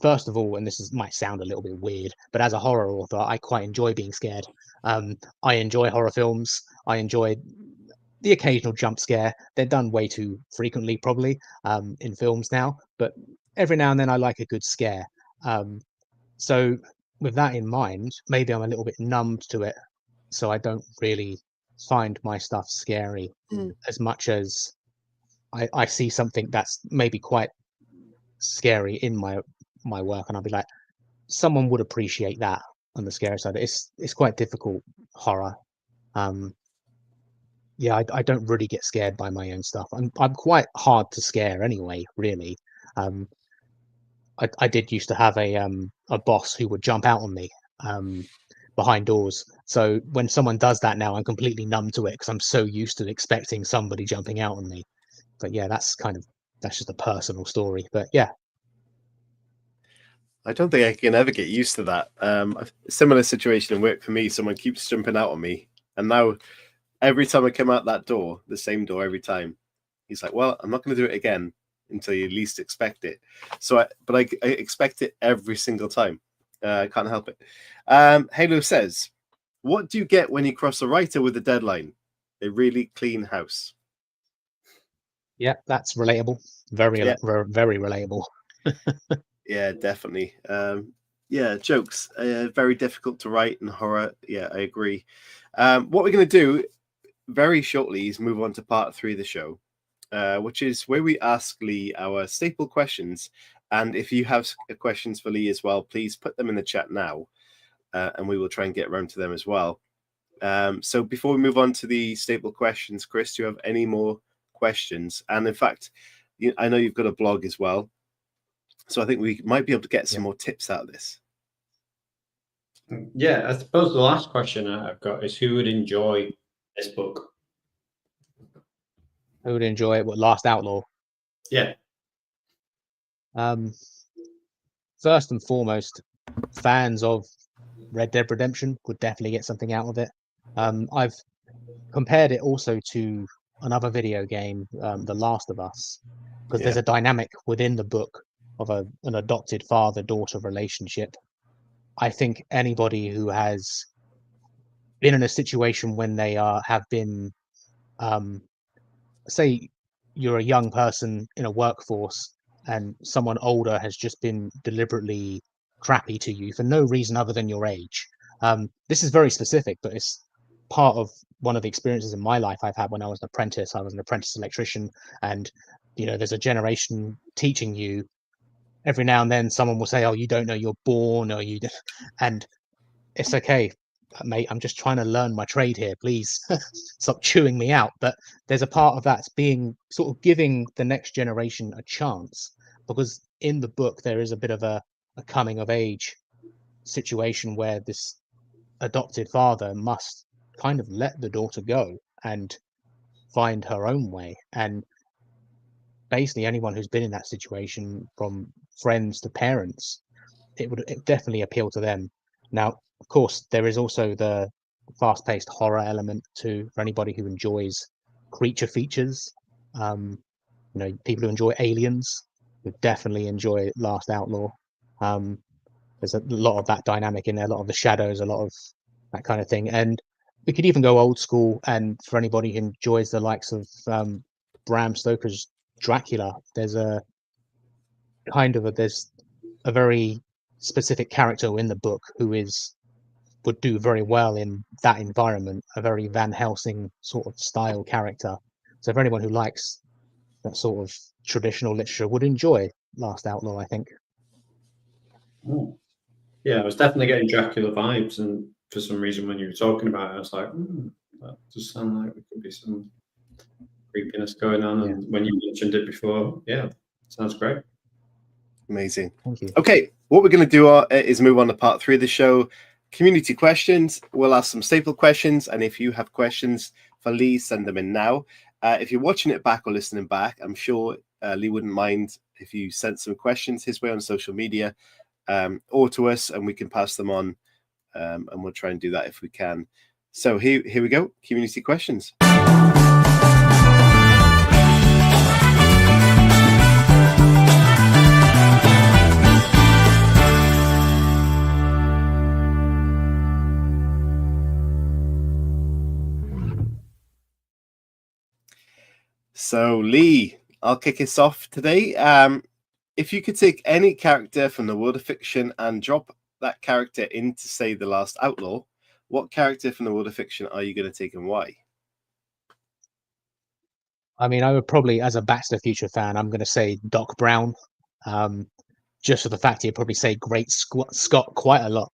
First of all, and might sound a little bit weird, but as a horror author, I quite enjoy being scared. I enjoy horror films. I enjoy the occasional jump scare. They're done way too frequently, probably, in films now, but every now and then I like a good scare. So with that in mind, maybe I'm a little bit numbed to it, so I don't really find my stuff scary as much as I see something that's maybe quite scary in my work, and I'll be like, someone would appreciate that. on the scary side. It's quite difficult horror. Yeah, I don't really get scared by my own stuff. I'm quite hard to scare anyway, really. I did used to have a boss who would jump out on me behind doors. So when someone does that now, I'm completely numb to it because I'm so used to expecting somebody jumping out on me. But yeah, that's just a personal story. But yeah, I don't think I can ever get used to that. A similar situation in work for me. Someone keeps jumping out on me, and now every time I come out that door, the same door every time, he's like, "Well, I'm not going to do it again until you least expect it." So, I expect it every single time. I can't help it. Halo says, "What do you get when you cross a writer with a deadline? A really clean house." yeah, that's relatable. Very relatable. Yeah, definitely. Yeah, jokes. Very difficult to write in horror. Yeah, I agree. What we're going to do very shortly is move on to part 3 of the show, which is where we ask Lee our staple questions. And if you have questions for Lee as well, please put them in the chat now, and we will try and get around to them as well. So before we move on to the staple questions, Chris, do you have any more questions? And in fact, I know you've got a blog as well, so I think we might be able to get some more tips out of this. Yeah, I suppose the last question I've got is, who would enjoy this book? Who would enjoy it? What, Last Outlaw? Yeah. First and foremost, fans of Red Dead Redemption would definitely get something out of it. I've compared it also to another video game, The Last of Us, because there's a dynamic within the book of an adopted father-daughter relationship. I think anybody who has been in a situation when they have been, say you're a young person in a workforce and someone older has just been deliberately crappy to you for no reason other than your age. This is very specific, but it's part of one of the experiences in my life I've had when I was an apprentice. I was an apprentice electrician, and there's a generation teaching you. Every now and then someone will say, "Oh, you don't know you're born," and it's okay, mate, I'm just trying to learn my trade here. Please stop chewing me out. But there's a part of that's being sort of giving the next generation a chance, because in the book there is a bit of a coming of age situation where this adopted father must kind of let the daughter go and find her own way. And basically anyone who's been in that situation, from friends to parents, it definitely appeal to them. Now, of course, there is also the fast-paced horror element for anybody who enjoys creature features. People who enjoy aliens would definitely enjoy Last Outlaw. There's a lot of that dynamic in there, a lot of the shadows, a lot of that kind of thing. And we could even go old school, and for anybody who enjoys the likes of Bram Stoker's Dracula, there's a very specific character in the book who would do very well in that environment, a very Van Helsing sort of style character. So for anyone who likes that sort of traditional literature would enjoy Last Outlaw, I think. Yeah, I was definitely getting Dracula vibes, and for some reason when you were talking about it, I was like, that does sound like there could be some creepiness going on. And when you mentioned it before, sounds great. Amazing. Thank you. Okay, what we're going to do is move on to part 3 of the show. Community questions. We'll ask some staple questions, and if you have questions for Lee, send them in now. If you're watching it back or listening back, I'm sure Lee wouldn't mind if you sent some questions his way on social media, or to us, and we can pass them on, and we'll try and do that if we can. So here we go. Community questions. So, Lee, I'll kick us off today. If you could take any character from the world of fiction and drop that character into, say, The Last Outlaw, what character from the world of fiction are you going to take and why? I mean, I would probably, as a Back to the Future fan, I'm going to say Doc Brown, just for the fact he'd probably say Great Scott quite a lot.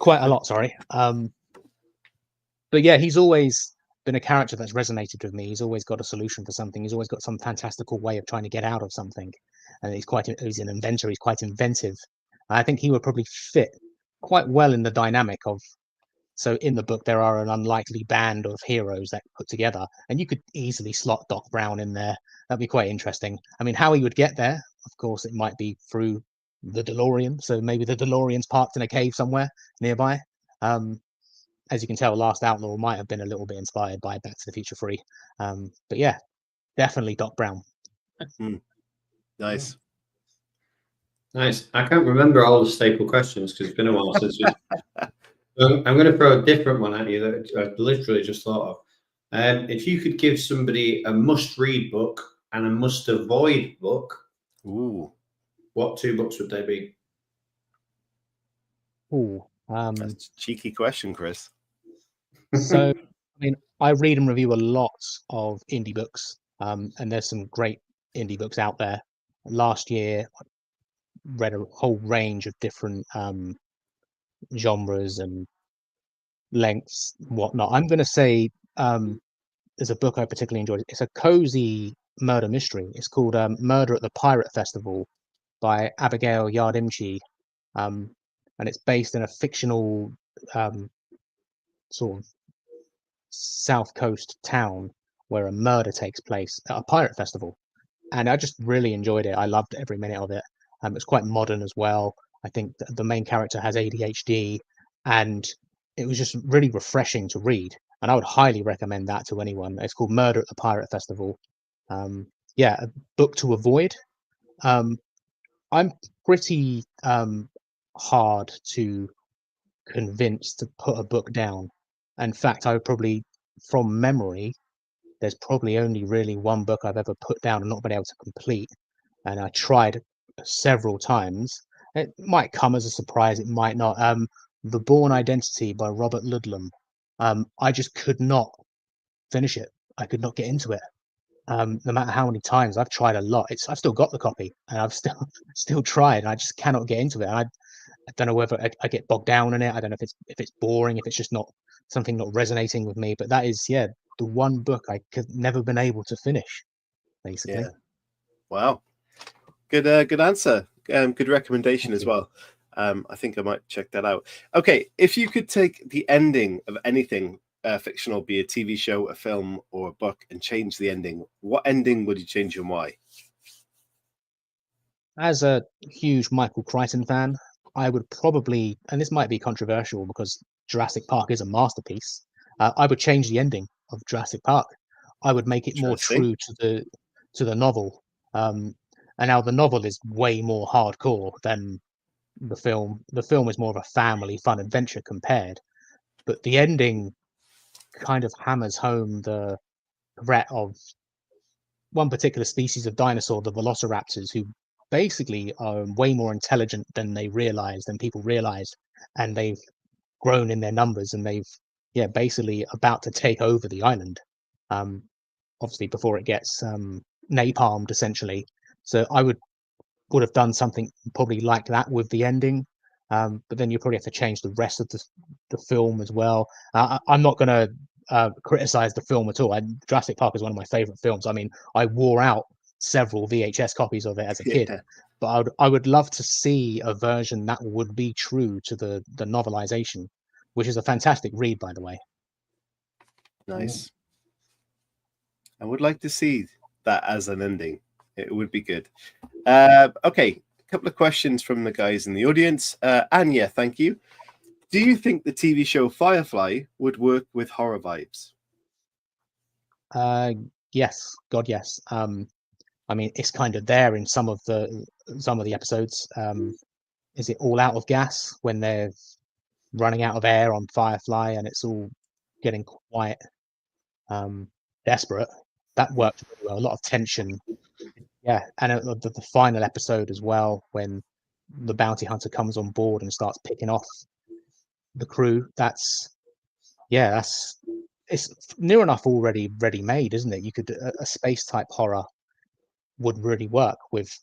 quite a lot. Sorry. But yeah, he's always been a character that's resonated with me. He's always got a solution for something. He's always got some fantastical way of trying to get out of something, and he's an inventor. He's quite inventive. I think he would probably fit quite well in the dynamic of. So in the book, there are an unlikely band of heroes that put together, and you could easily slot Doc Brown in there. That'd be quite interesting. I mean, how he would get there, of course, it might be through the DeLorean. So maybe the DeLorean's parked in a cave somewhere nearby. As you can tell, Last Outlaw might have been a little bit inspired by Back to the Future 3. But yeah, definitely Doc Brown. Nice. Nice. I can't remember all the staple questions because it's been a while since we. I'm going to throw a different one at you that I literally just thought of. If you could give somebody a must-read book and a must-avoid book, Ooh, what 2 books would they be? Ooh, that's a cheeky question, Chris. So, I mean, I read and review a lot of indie books, and there's some great indie books out there. Last year, I read a whole range of different genres and lengths, whatnot. I'm going to say there's a book I particularly enjoyed. It's a cozy murder mystery. It's called Murder at the Pirate Festival by Abigail Yardimchi, and it's based in a fictional sort of South Coast town where a murder takes place at a pirate festival. And I just really enjoyed it. I loved every minute of it. It's quite modern as well. I think the main character has ADHD, and it was just really refreshing to read. And I would highly recommend that to anyone. It's called Murder at the Pirate Festival. Yeah, a book to avoid. I'm pretty hard to convince to put a book down. In fact, I would probably, from memory, there's probably only really one book I've ever put down and not been able to complete. And I tried several times. It might come as a surprise, it might not. The Bourne Identity by Robert Ludlum. I just could not finish it. I could not get into it. No matter how many times I've tried a lot, I've still got the copy and I've still tried. And I just cannot get into it. I don't know whether I get bogged down in it. I don't know if it's boring, if it's just not something not resonating with me. But that is, yeah, the one book I could never been able to finish, basically. Yeah. Wow. Good answer. Good recommendation as well. I think I might check that out. Okay, if you could take the ending of anything fictional, be a TV show, a film, or a book, and change the ending, what ending would you change and why? As a huge Michael Crichton fan, I would probably, and this might be controversial because Jurassic Park is a masterpiece, I would change the ending of Jurassic Park. I would make it more true to the novel. And now the novel is way more hardcore than the film. The film is more of a family fun adventure compared, but the ending kind of hammers home the threat of one particular species of dinosaur, the velociraptors, who basically are way more intelligent than people realized, and they've grown in their numbers, and they've basically about to take over the island, obviously before it gets napalmed essentially. So I would have done something probably like that with the ending, but then you probably have to change the rest of the film as well. I'm not going to criticize the film at all. Jurassic Park is one of my favorite films. I mean, I wore out several VHS copies of it as a kid, but I would love to see a version that would be true to the novelization, which is a fantastic read, by the way. Nice. I would like to see that as an ending. It would be good. Okay, a couple of questions from the guys in the audience. Anya, thank you. Do you think the TV show Firefly would work with horror vibes? Yes, God, yes. I mean, it's kind of there in some of the episodes. Is it All Out of Gas when they're running out of air on Firefly and it's all getting quite desperate? That worked really well. A lot of tension. Yeah, and the final episode as well, when the bounty hunter comes on board and starts picking off the crew. It's near enough already ready made, isn't it? You could a space type horror would really work with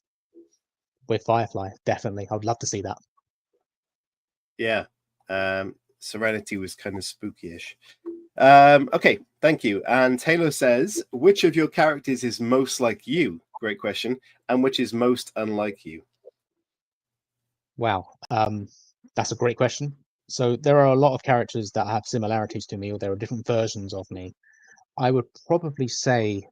Firefly. Definitely, I would love to see that. Yeah, Serenity was kind of spooky-ish. Okay, thank you. And Halo says, which of your characters is most like you? Great question. And which is most unlike you? Wow, that's a great question. So there are a lot of characters that have similarities to me, or there are different versions of me. I would probably say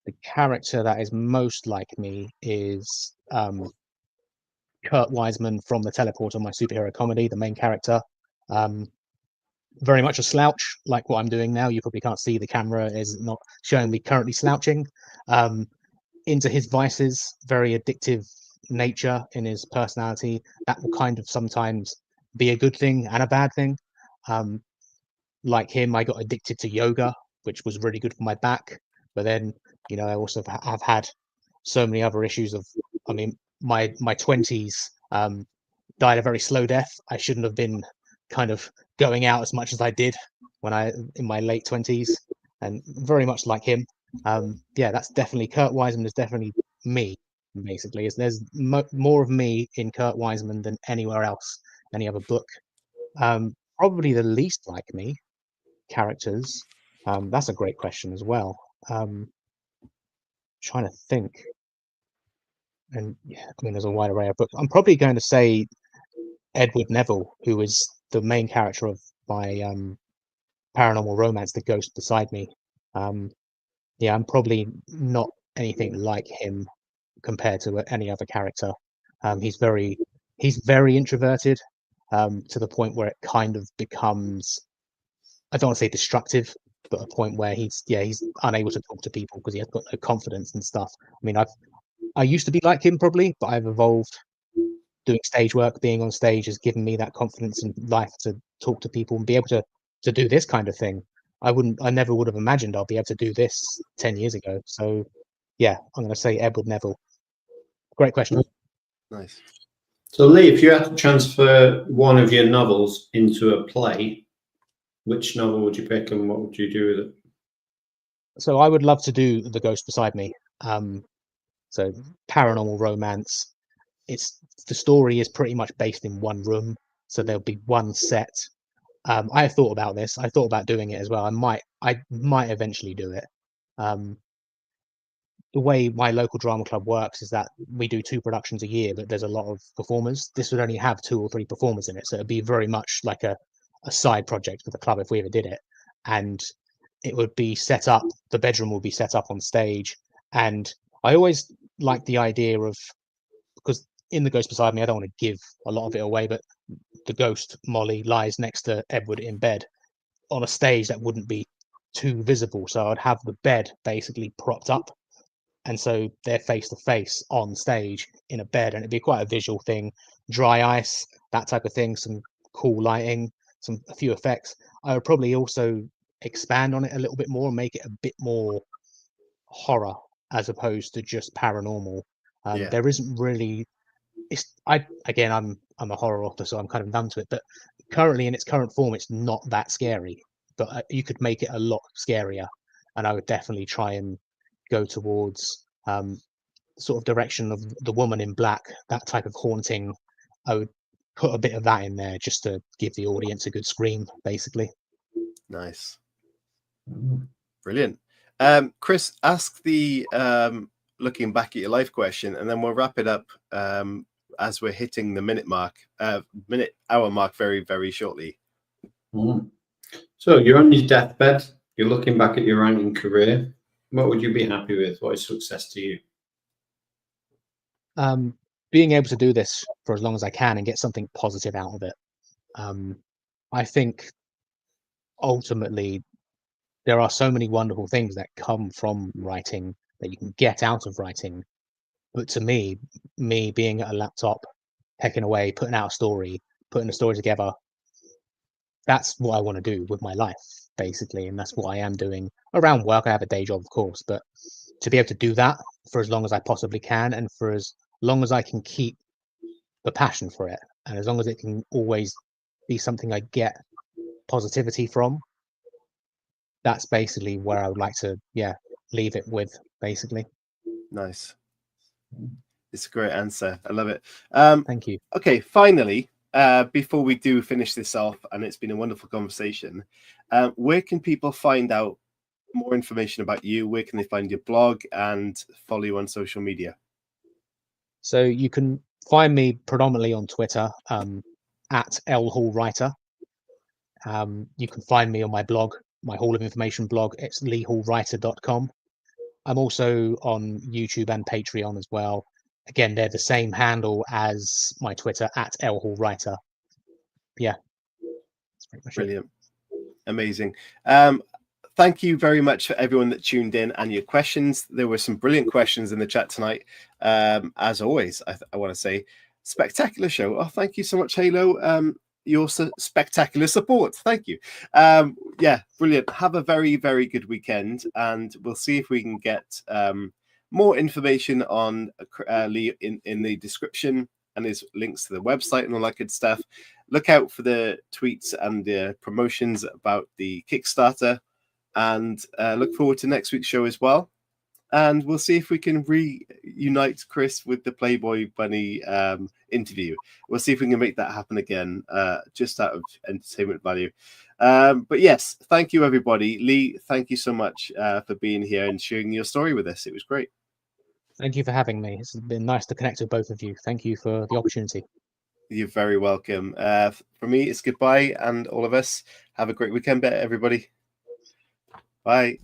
the character that is most like me is Kurt Wiseman from The Teleporter, my superhero comedy, the main character. Very much a slouch, like what I'm doing now. You probably can't see, the camera is not showing me currently slouching. Into his vices, very addictive nature in his personality. That will kind of sometimes be a good thing and a bad thing. Like him, I got addicted to yoga, which was really good for my back. But then, you know, I also have had so many other issues of, I mean, my 20s died a very slow death. I shouldn't have been kind of going out as much as I did when in my late 20s, and very much like him. Yeah, that's definitely, Kurt Wiseman is definitely me, basically. There's more of me in Kurt Wiseman than anywhere else, any other book. Probably the least like me characters. That's a great question as well. Trying to think. And yeah, I mean, there's a wide array of books. I'm probably going to say Edward Neville, who is the main character of my paranormal romance, The Ghost Beside Me. Yeah, I'm probably not anything like him compared to any other character. He's very introverted, to the point where it kind of becomes, I don't want to say destructive, but a point where he's unable to talk to people because he has got no confidence and stuff. I mean, I used to be like him probably, but I've evolved. Doing stage work, being on stage has given me that confidence in life to talk to people and be able to do this kind of thing. I never would have imagined I'll be able to do this 10 years ago. So yeah, I'm going to say Edward Neville. Great question. Nice. So Lee, if you had to transfer one of your novels into a play, which novel would you pick and what would you do with it? So I would love to do The Ghost Beside Me. So paranormal romance. The story is pretty much based in one room, so there'll be one set. I have thought about this. I thought about doing it as well. I might eventually do it. The way my local drama club works is that we do 2 productions a year, but there's a lot of performers. This would only have 2 or 3 performers in it, so it'd be very much like a side project for the club if we ever did it. And it would be set up. The bedroom will be set up on stage, and I always like the idea of, because in The Ghost Beside Me, I don't want to give a lot of it away, but the ghost, Molly, lies next to Edward in bed on a stage that wouldn't be too visible. So I'd have the bed basically propped up. And so they're face to face on stage in a bed, and it'd be quite a visual thing. Dry ice, that type of thing, some cool lighting, a few effects. I would probably also expand on it a little bit more and make it a bit more horror as opposed to just paranormal. There isn't really, I'm a horror author, so I'm kind of numb to it, but currently in its current form it's not that scary, but you could make it a lot scarier, and I would definitely try and go towards sort of direction of The Woman in Black, that type of haunting. I would put a bit of that in there just to give the audience a good scream, basically. Nice. Brilliant. Chris, ask the looking back at your life question, and then we'll wrap it up as we're hitting the hour mark very, very shortly. So you're on your deathbed, you're looking back at your writing career. What would you be happy with? What is success to you? Being able to do this for as long as I can and get something positive out of it. I think ultimately there are so many wonderful things that come from writing that you can get out of writing. But to me being at a laptop, pecking away, putting out a story, putting a story together, that's what I want to do with my life, basically. And that's what I am doing around work. I have a day job, of course, but to be able to do that for as long as I possibly can, and for as long as I can keep the passion for it, and as long as it can always be something I get positivity from, that's basically where I would like to leave it with, basically. Nice. It's a great answer. I love it. Thank you. Okay, finally, before we do finish this off, and it's been a wonderful conversation, where can people find out more information about you? Where can they find your blog and follow you on social media? So you can find me predominantly on Twitter at L Hall Writer. You can find me on my blog, my Hall of Information blog. It's leehallwriter.com. I'm also on YouTube and Patreon as well. Again, they're the same handle as my Twitter at L Hall Writer. Yeah, that's pretty much Brilliant. Amazing. Thank you very much for everyone that tuned in and your questions. There were some brilliant questions in the chat tonight. As always, I want to say spectacular show. Oh, thank you so much, Halo. Your spectacular support. Thank you. Yeah, brilliant. Have a very, very good weekend, and we'll see if we can get more information on Lee in the description, and there's links to the website and all that good stuff. Look out for the tweets and the promotions about the Kickstarter. And look forward to next week's show as well. And we'll see if we can reunite Chris with the Playboy Bunny interview. We'll see if we can make that happen again, just out of entertainment value. But yes, thank you, everybody. Lee, thank you so much for being here and sharing your story with us. It was great. Thank you for having me. It's been nice to connect with both of you. Thank you for the opportunity. You're very welcome. For me, it's goodbye, and all of us, have a great weekend, everybody. Bye.